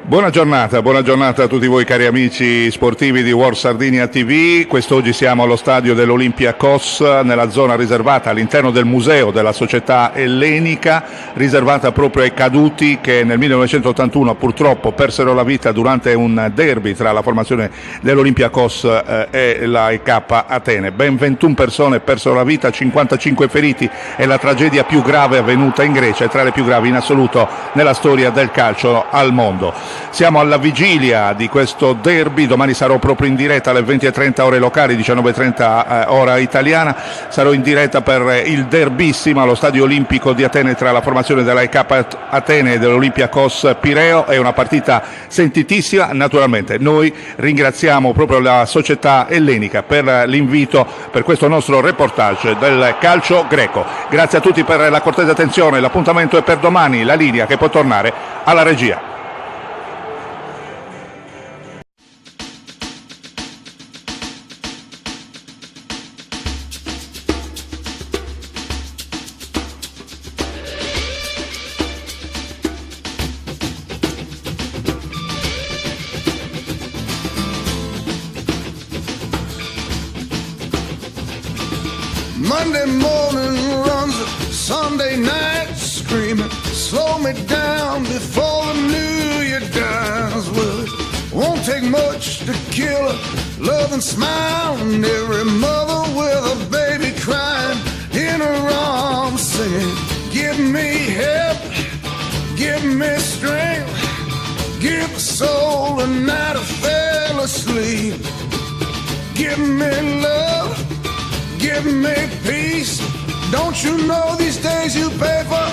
Buona giornata a tutti voi cari amici sportivi di World Sardinia TV. Quest'oggi siamo allo stadio dell'Olympiakos, nella zona riservata all'interno del museo della società ellenica, riservata proprio ai caduti che nel 1981 purtroppo persero la vita durante un derby tra la formazione dell'Olympiakos e la EK Atene. Ben 21 persone persero la vita, 55 feriti, è la tragedia più grave avvenuta in Grecia e tra le più gravi in assoluto nella storia del calcio al mondo. Siamo alla vigilia di questo derby, domani sarò proprio in diretta alle 20:30 ore locali, 19:30 ora italiana, sarò in diretta per il derbissimo allo Stadio Olimpico di Atene tra la formazione della EK Atene e dell'Olympiakos Pireo. È una partita sentitissima, naturalmente noi ringraziamo proprio la società ellenica per l'invito per questo nostro reportage del calcio greco. Grazie a tutti per la cortese attenzione, l'appuntamento è per domani, la linea che può tornare alla regia. Monday morning runs, Sunday night screaming, slow me down before the new year dies. Well, it won't take much to kill a loving smile, and every mother with a baby crying in her arms singing, give me help, give me strength, give the soul a night of fell asleep, give me love, give me peace. Don't you know these days you pay for